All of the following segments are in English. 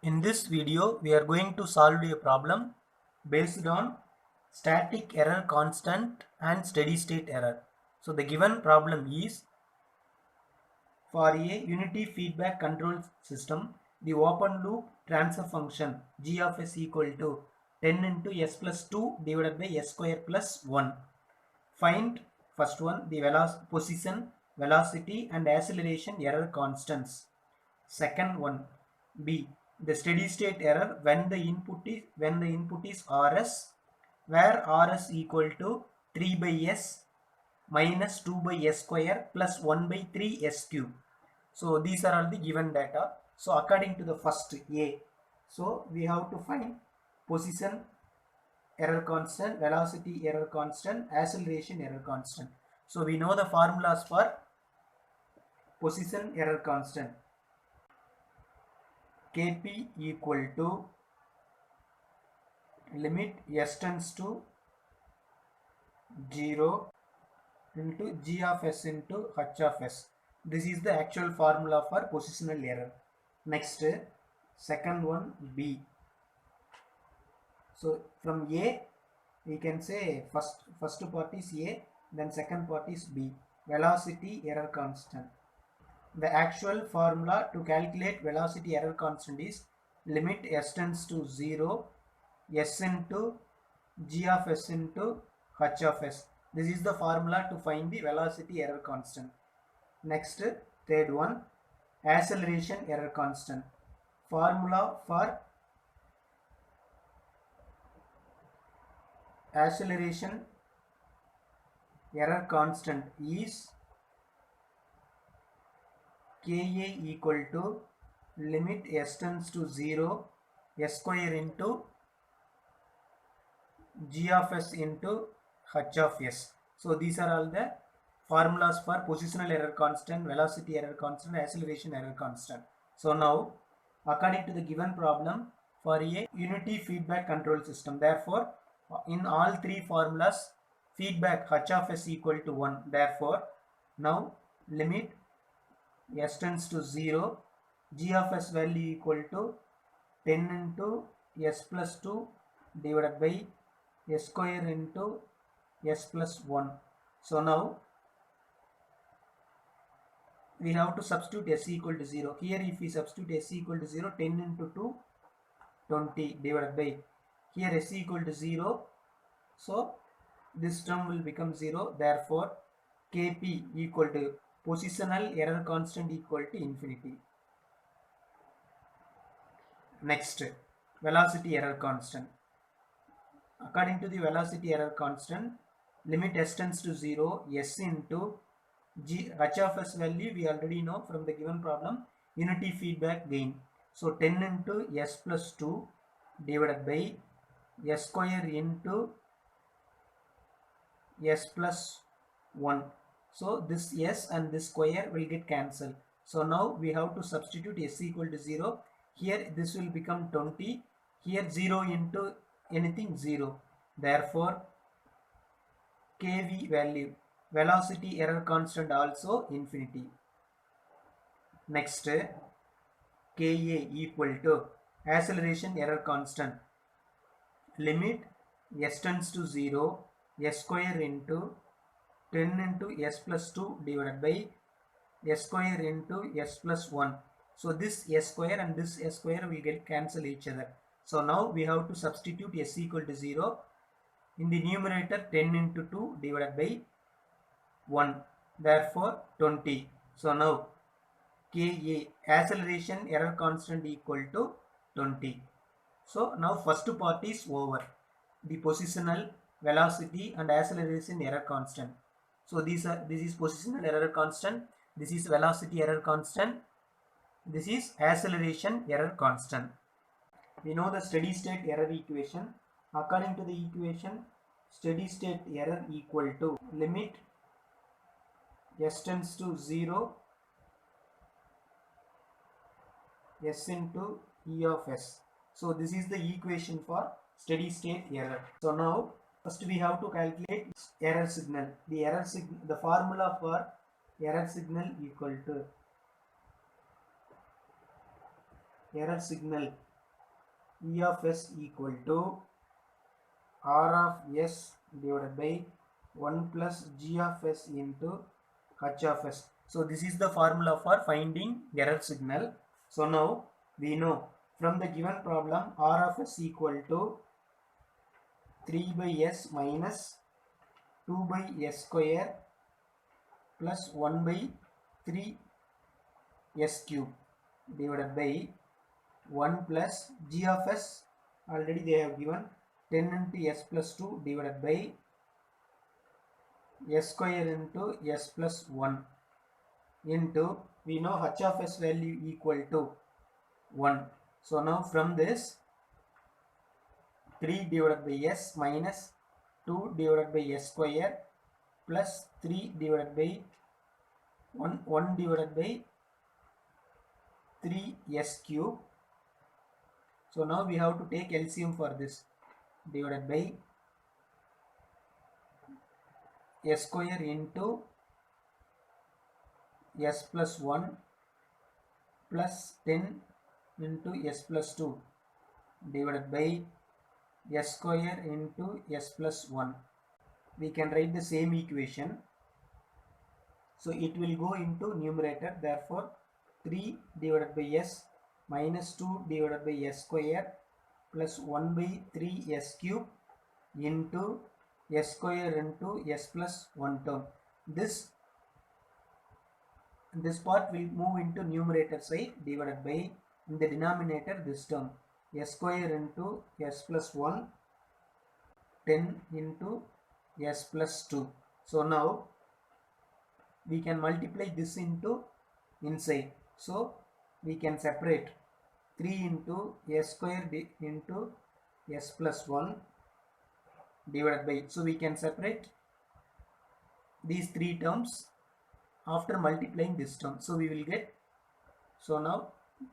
In this video, we are going to solve a problem based on static error constant and steady state error. So the given problem is for a unity feedback control system, the open loop transfer function g of s equal to 10 into s plus 2 divided by s square plus 1. Find first one the position, velocity and acceleration error constants. Second one, B, the steady state error when the input is Rs, where Rs equal to 3 by s minus 2 by s square plus 1 by 3 s cube. So these are all the given data. So according to the first A, so we have to find position error constant, velocity error constant, acceleration error constant. So we know the formulas for position error constant. Kp equal to limit s tends to 0 into g of s into h of s. This is the actual formula for positional error. Next, second one, B. So from A, we can say first part is A, then second part is B. Velocity error constant. The actual formula to calculate velocity error constant is limit s tends to 0, s into g of s into h of s. This is the formula to find the velocity error constant. Next, third one, acceleration error constant. Formula for acceleration error constant is Ka equal to limit s tends to 0, s square into g of s into h of s. So these are all the formulas for positional error constant, velocity error constant, acceleration error constant. So now, according to the given problem for a unity feedback control system, therefore in all three formulas feedback h of s equal to 1. Therefore now limit s tends to 0, g of s value equal to 10 into s plus 2 divided by s square into s plus 1. So now we have to substitute s equal to 0. Here if we substitute s equal to 0, 10 into 2, 20 divided by, here s equal to 0. So this term will become 0. Therefore Kp equal to positional error constant equal to infinity. Next, velocity error constant. According to the velocity error constant, limit s tends to 0, s into h of s value we already know from the given problem, unity feedback gain. So 10 into s plus 2 divided by s square into s plus 1. So this s and this square will get cancelled. So now we have to substitute s equal to 0. Here this will become 20. Here 0 into anything 0. Therefore Kv value, velocity error constant also infinity. Next, Ka equal to acceleration error constant. Limit s tends to 0, s square into 10 into s plus 2 divided by s square into s plus 1. So this s square and this s square will get cancel each other. So now we have to substitute s equal to 0. In the numerator 10 into 2 divided by 1. Therefore 20. So now Ka, acceleration error constant equal to 20. So now first part is over. The positional, velocity and acceleration error constant. So this is positional error constant, this is velocity error constant, this is acceleration error constant. We know the steady state error equation. According to the equation, steady state error equal to limit s tends to 0, s into e of s. So this is the equation for steady state error. So now first we have to calculate error signal. The formula for error signal equal to error signal E of s equal to R of s divided by 1 plus G of s into H of s. So this is the formula for finding error signal. So now we know from the given problem R of s equal to 3 by s minus 2 by s square plus 1 by 3 s cube divided by 1 plus G of s, already they have given 10 into s plus 2 divided by s square into s plus 1 into, we know h of s value equal to 1. So now from this 3 divided by s minus 2 divided by s square plus 3 divided by 1 divided by 3s cube. So now we have to take LCM for this, divided by s square into s plus 1 plus 10 into s plus 2 divided by s square into s plus 1. We can write the same equation. So it will go into numerator, therefore 3 divided by s minus 2 divided by s square plus 1 by 3s cube into s square into s plus 1 term. This part will move into numerator side, divided by, in the denominator, this term s square into s plus 1, 10 into s plus 2. So now we can multiply this into inside. So we can separate 3 into s square into s plus 1 divided by, so we can separate these three terms after multiplying this term. So we will get, so now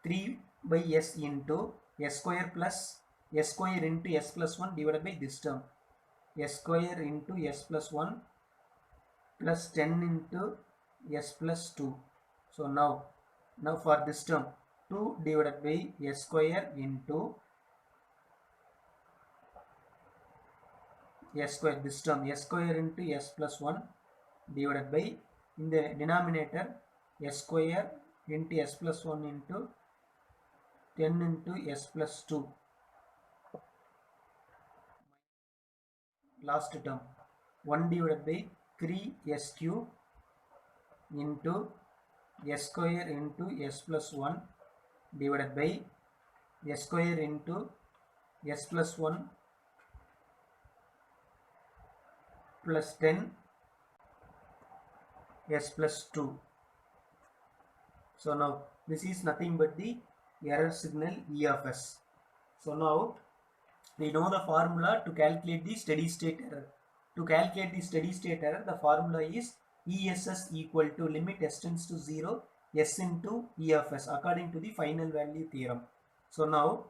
3 by s into s square plus s square into s plus 1 divided by this term s square into s plus 1 plus 10 into s plus 2. So now for this term 2 divided by s square into s square, this term s square into s plus 1 divided by, in the denominator, s square into s plus 1 into 10 into s plus 2. Last term 1 divided by 3s cube into s square into s plus 1 divided by s square into s plus 1 plus 10 s plus 2. So now this is nothing but the error signal E of s. So now we know the formula to calculate the steady state error. To calculate the steady state error, the formula is ESS equal to limit s tends to 0 s into E of s according to the final value theorem. So now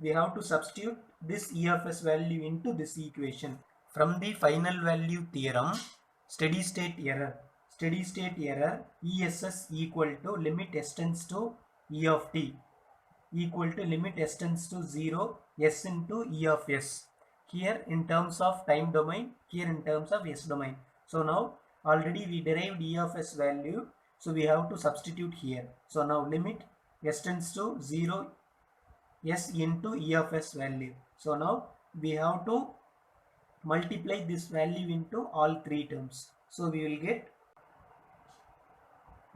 we have to substitute this E of s value into this equation. From the final value theorem, steady state error ESS equal to limit s tends to E of t equal to limit s tends to 0 s into E of s. Here in terms of time domain, here in terms of s domain. So now already we derived E of s value, so we have to substitute here. So now limit s tends to 0 s into E of s value. So now we have to multiply this value into all three terms. So we will get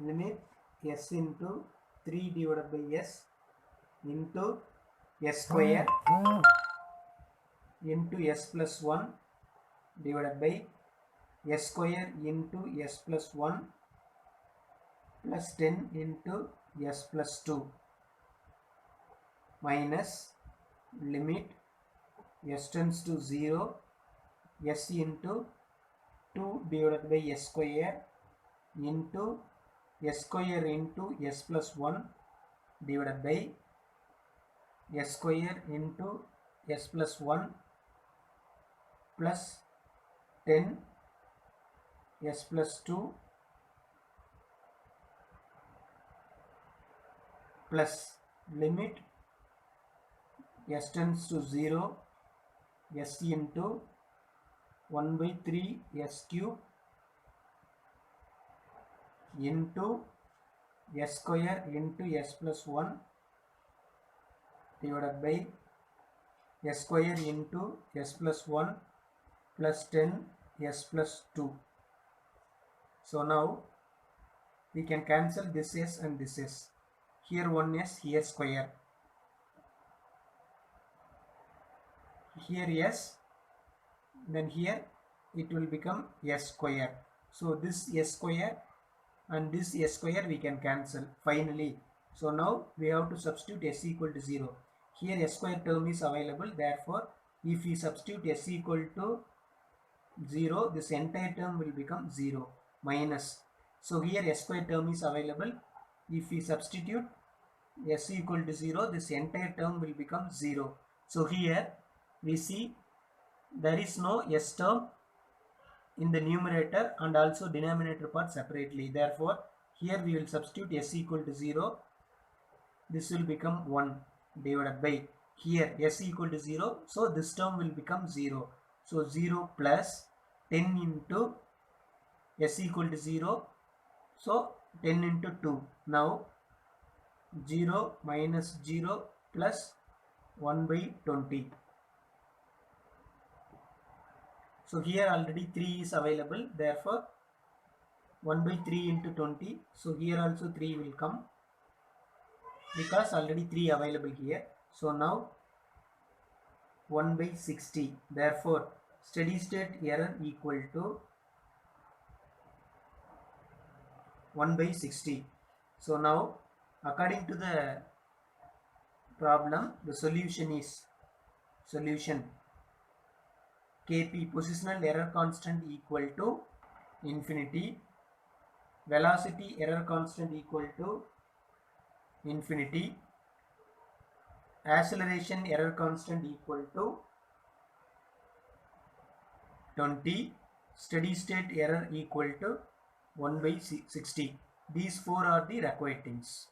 limit s into 3 divided by s into s square into s plus 1 divided by s square into s plus 1 plus 10 into s plus 2 minus limit s tends to 0 s into 2 divided by s square into s square into s plus 1 divided by s square into s plus 1 plus 10 s plus 2 plus limit s tends to 0, s into 1 by 3 s cube into s square into s plus 1 divided by s square into s plus 1 plus 10 s plus 2. So now we can cancel this s and this s. Here 1 s, here square. Here s, then here it will become s square. So this s square and this s square we can cancel finally. So now we have to substitute s equal to 0. Here s square term is available, therefore if we substitute s equal to 0, this entire term will become 0 minus. So here s square term is available. If we substitute s equal to 0, this entire term will become 0. So here we see there is no s term in the numerator and also denominator part separately. Therefore here we will substitute s equal to 0. This will become 1 divided by here s equal to 0. So this term will become 0. So 0 plus 10 into s equal to 0. So 10 into 2. Now 0 minus 0 plus 1 by 20. So here already 3 is available, therefore 1 by 3 into 20. So here also 3 will come because already 3 available here. So now 1 by 60. Therefore steady state error equal to 1 by 60. So now according to the problem, the solution is Kp, positional error constant, equal to infinity, velocity error constant equal to infinity, acceleration error constant equal to 20, steady state error equal to 1 by 60. These four are the required things.